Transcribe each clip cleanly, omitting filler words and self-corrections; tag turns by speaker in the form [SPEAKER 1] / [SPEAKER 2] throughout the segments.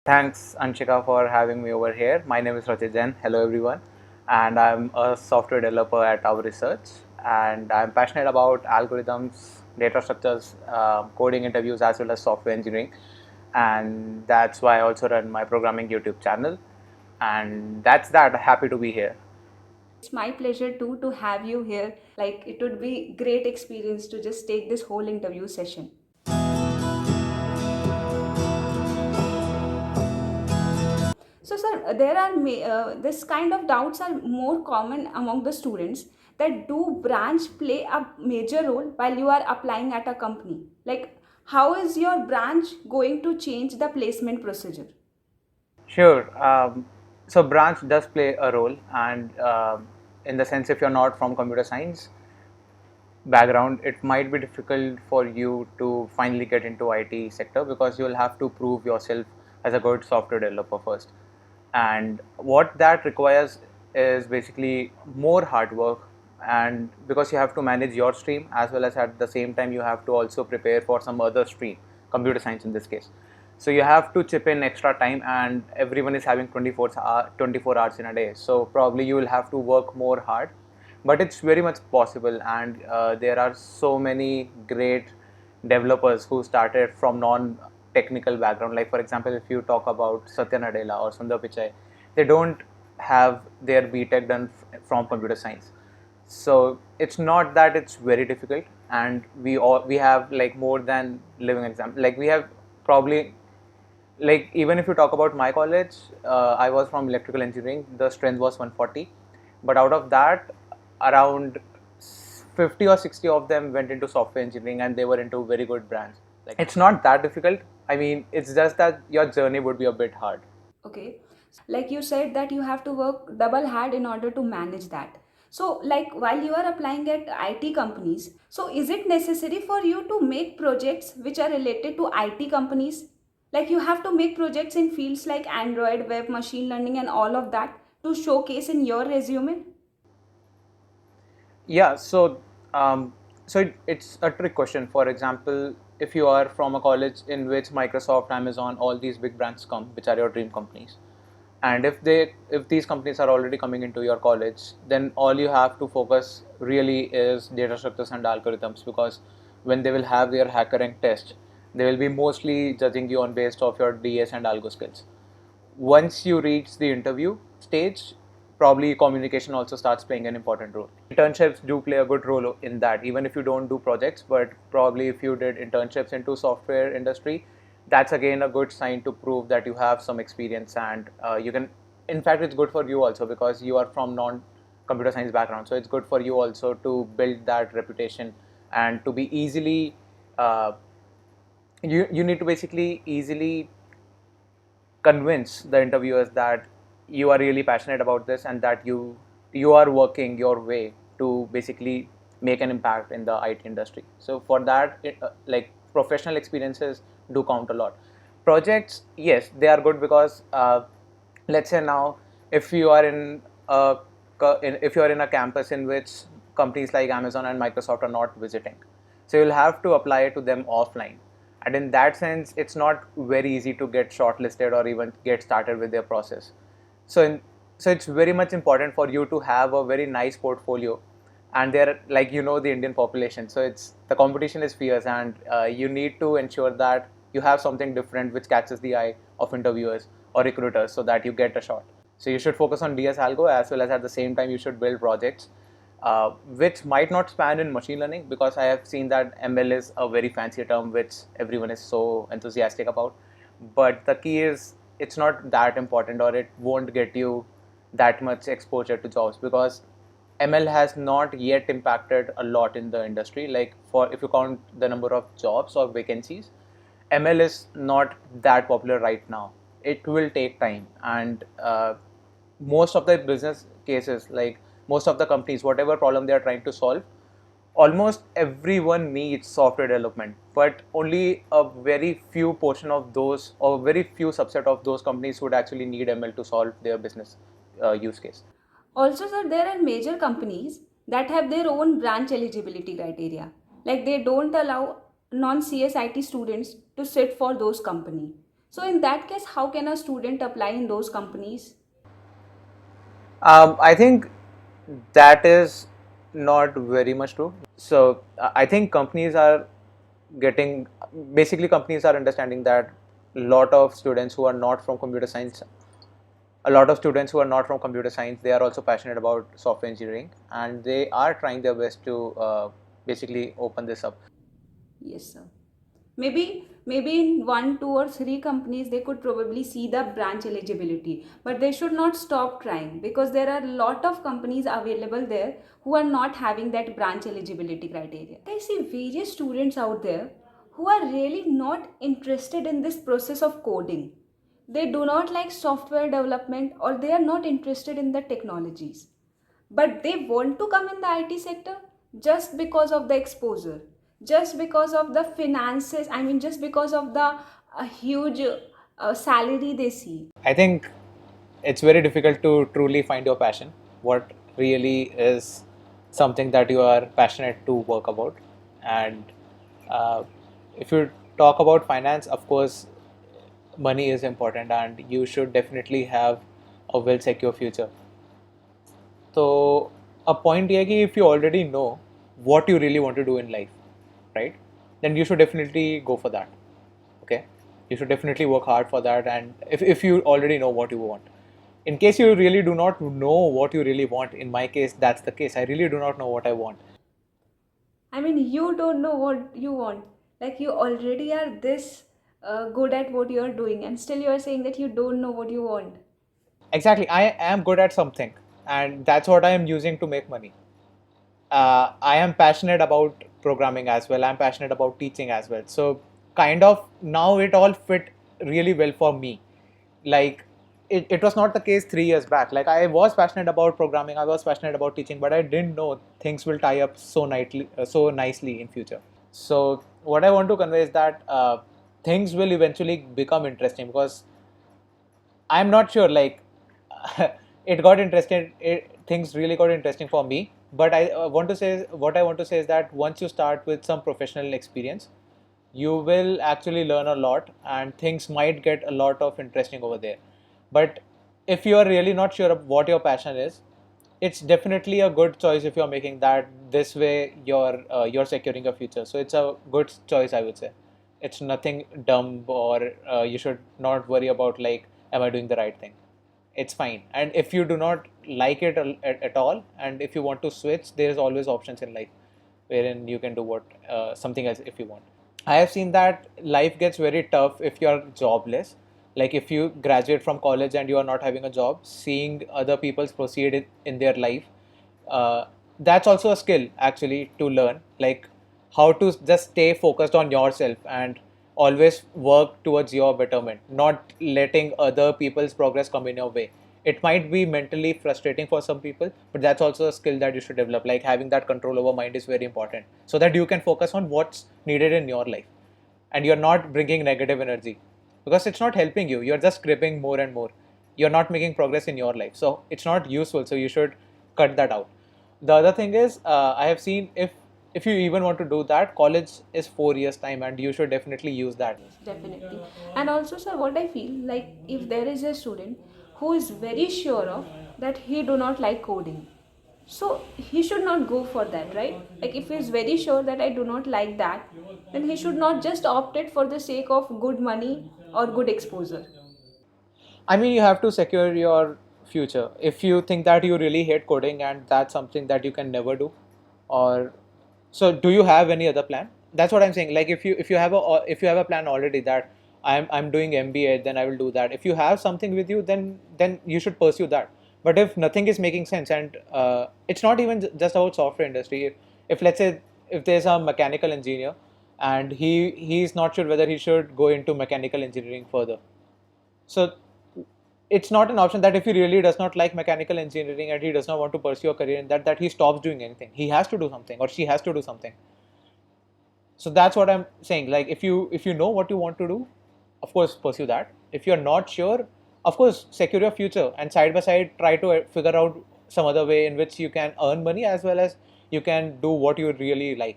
[SPEAKER 1] Thanks, Anshika, for having me over here. My name is Rachit Jain. Hello, everyone. And I'm a software developer at Our Research. And I'm passionate about algorithms, data structures, coding interviews, as well as software engineering. And that's why I also run my programming YouTube channel. And that's that. Happy to be here.
[SPEAKER 2] It's my pleasure too to have you here. Like it would be great experience to just take this whole interview session. So, sir, there are this kind of doubts are more common among the students that do branch play a major role while you are applying at a company? Like, how is your branch going to change the placement procedure?
[SPEAKER 1] Sure. So branch does play a role, and in the sense, if you're not from computer science background, it might be difficult for you to finally get into IT sector because you'll have to prove yourself as a good software developer first. And what that requires is basically more hard work, and because you have to manage your stream as well as at the same time you have to also prepare for some other stream, computer science in this case. So you have to chip in extra time, and everyone is having 24 hours in a day, so probably you will have to work more hard, but it's very much possible. And there are so many great developers who started from non-technical background. Like for example, if you talk about Satya Nadella or Sundar Pichai, they don't have their BTech done from computer science. So it's not that it's very difficult, and we have like more than living example. Like we have probably, like even if you talk about my college, I was from electrical engineering. The strength was 140, but out of that, around 50 or 60 of them went into software engineering, and they were into very good brands. Like it's not that difficult. I mean, it's just that your journey would be a bit hard.
[SPEAKER 2] Okay. Like you said that you have to work double hard in order to manage that. So like while you are applying at IT companies, so is it necessary for you to make projects which are related to IT companies? Like you have to make projects in fields like Android, web, machine learning and all of that to showcase in your resume?
[SPEAKER 1] Yeah, it's a trick question. For example, if you are from a college in which Microsoft, Amazon, all these big brands come, which are your dream companies, and if these companies are already coming into your college, then all you have to focus really is data structures and algorithms, because when they will have their hacker rank test, they will be mostly judging you on based off your DS and algo skills. Once you reach the interview stage, probably communication also starts playing an important role. Internships do play a good role in that, even if you don't do projects, but probably if you did internships into software industry, that's again a good sign to prove that you have some experience. And you can, in fact, it's good for you also because you are from non computer science background, so it's good for you also to build that reputation and to be easily you need to basically easily convince the interviewers that you are really passionate about this, and that you are working your way to basically make an impact in the IT industry. So for that, like professional experiences do count a lot. Projects, yes, they are good because let's say now, if you are in a if you are in a campus in which companies like Amazon and Microsoft are not visiting, so you'll have to apply to them offline, and in that sense it's not very easy to get shortlisted or even get started with their process. So it's very much important for you to have a very nice portfolio, and they're like, the Indian population, so it's the competition is fierce, and you need to ensure that you have something different which catches the eye of interviewers or recruiters so that you get a shot. So you should focus on DS algo, as well as at the same time you should build projects which might not span in machine learning, because I have seen that ML is a very fancy term which everyone is so enthusiastic about. But the key is it's not that important, or it won't get you that much exposure to jobs, because ML has not yet impacted a lot in the industry. Like, for if you count the number of jobs or vacancies, ML is not that popular right now. It will take time, and most of the business cases, like most of the companies, whatever problem they are trying to solve, almost everyone needs software development, but only a very few portion of those, or very few subset of those companies would actually need ML to solve their business use case.
[SPEAKER 2] Also, sir, there are major companies that have their own branch eligibility criteria. Like they don't allow non-CSIT students to sit for those company. So in that case, how can a student apply in those companies?
[SPEAKER 1] I think that is not very much true. So I think companies are getting, basically companies are understanding that a lot of students who are not from computer science, a lot of students who are not from computer science, they are also passionate about software engineering, and they are trying their best to basically open this up.
[SPEAKER 2] Yes, sir. Maybe in one, two, or three companies they could probably see the branch eligibility, but they should not stop trying because there are a lot of companies available there who are not having that branch eligibility criteria. I see various students out there who are really not interested in this process of coding. They do not like software development or they are not interested in the technologies, but they want to come in the IT sector just because of the exposure, just because of the finances, I mean, just because of the huge salary they see.
[SPEAKER 1] I think it's very difficult to truly find your passion, what really is something that you are passionate to work about. And uh, if you talk about finance, of course, money is important and you should definitely have a well secure future. So, a point here कि if you already know what you really want to do in life, right, then you should definitely go for that. Okay, you should definitely work hard for that. And if you already know what you want, in case you really do not know what you really want, in my case that's the case, I really do not know what I want.
[SPEAKER 2] I mean, you don't know what you want. Like, you already are this good at what you're doing, and still you're saying that you don't know what you want.
[SPEAKER 1] Exactly, I am good at something, and that's what I am using to make money. I am passionate about programming as well. I'm passionate about teaching as well. So kind of now it all fit really well for me. Like it was not the case 3 years back. Like I was passionate about programming, I was passionate about teaching, but I didn't know things will tie up so nicely in future. So what I want to convey is that things will eventually become interesting because I'm not sure. Like it got interested. Things really got interesting for me. But I want to say what I want to say is that once you start with some professional experience, you will actually learn a lot, and things might get a lot of interesting over there. But if you are really not sure of what your passion is, it's definitely a good choice if you're making that. This way you're securing your future, so it's a good choice, I would say. It's nothing dumb, or you should not worry about like, am I doing the right thing? It's fine. And if you do not like it at all, and if you want to switch, there is always options in life wherein you can do what something else if you want. I have seen that life gets very tough if you are jobless. Like if you graduate from college and you are not having a job, seeing other people proceed in their life, uh, that's also a skill actually to learn. Like how to just stay focused on yourself and always work towards your betterment, not letting other people's progress come in your way. It might be mentally frustrating for some people, but that's also a skill that you should develop. Like having that control over mind is very important so that you can focus on what's needed in your life and you're not bringing negative energy because it's not helping you. You're just gripping more and more. You're not making progress in your life. So it's not useful. So you should cut that out. The other thing is, I have seen if you even want to do that, college is 4 years time, and you should definitely use that.
[SPEAKER 2] Definitely. And also, sir, what I feel like, if there is a student who is very sure of that he do not like coding, so he should not go for that, right? Like if he is very sure that I do not like that, then he should not just opt it for the sake of good money or good exposure.
[SPEAKER 1] I mean, you have to secure your future. If you think that you really hate coding and that's something that you can never do, or so, do you have any other plan? That's what I'm saying. Like if you have a plan already that I'm doing MBA, then I will do that. If you have something with you, then you should pursue that. But if nothing is making sense, and it's not even just about software industry. If let's say if there's a mechanical engineer and he's not sure whether he should go into mechanical engineering further, so it's not an option that if he really does not like mechanical engineering and he does not want to pursue a career in that he stops doing anything. He has to do something or she has to do something. So that's what I'm saying. Like if you know what you want to do, of course pursue that. If you're not sure, of course secure your future and side by side try to figure out some other way in which you can earn money as well as you can do what you really like.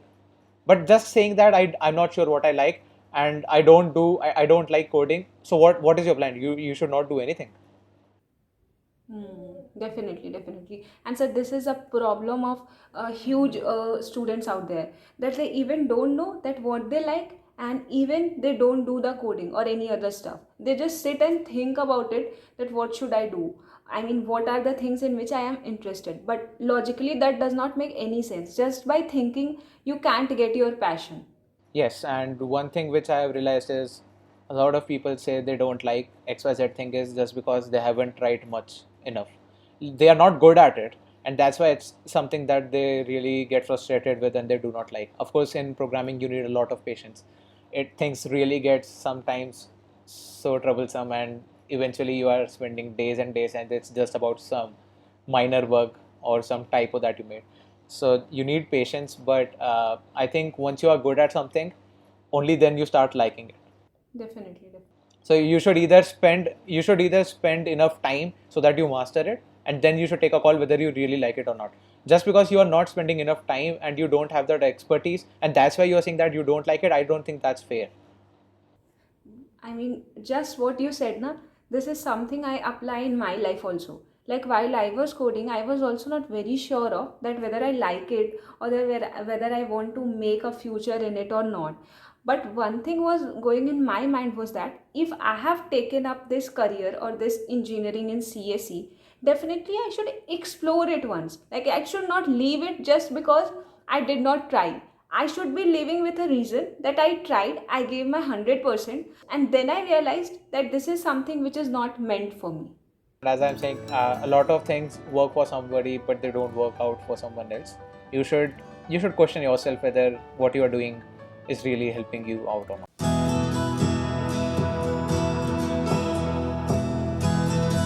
[SPEAKER 1] But just saying that I'm not sure what I like and I don't like coding. So what is your plan? You should not do anything.
[SPEAKER 2] Definitely, definitely. And so this is a problem of huge students out there, that they even don't know that what they like, and even they don't do the coding or any other stuff. They just sit and think about it, that what should I do? I mean, what are the things in which I am interested? But logically, that does not make any sense. Just by thinking, you can't get your passion.
[SPEAKER 1] Yes, and one thing which I have realized is a lot of people say they don't like XYZ thing is just because they haven't tried much enough. They are not good at it, and that's why it's something that they really get frustrated with and they do not like. Of course, in programming, you need a lot of patience. Things really get sometimes so troublesome, and eventually you are spending days and days, and it's just about some minor bug or some typo that you made. So you need patience, but I think once you are good at something, only then you start liking it.
[SPEAKER 2] Definitely, definitely.
[SPEAKER 1] So you should either spend enough time so that you master it, and then you should take a call whether you really like it or not. Just because you are not spending enough time and you don't have that expertise, and that's why you are saying that you don't like it, I don't think that's fair.
[SPEAKER 2] I mean, just what you said, na, this is something I apply in my life also. Like while I was coding, I was also not very sure of that whether I like it, or whether I want to make a future in it or not. But one thing was going in my mind was that if I have taken up this career or this engineering in CSE, definitely I should explore it once. Like I should not leave it just because I did not try. I should be living with a reason that I tried, I gave my 100%, and then I realized that this is something which is not meant for me.
[SPEAKER 1] As I'm saying, a lot of things work for somebody, but they don't work out for someone else. You should question yourself whether what you are doing is really helping you out or not.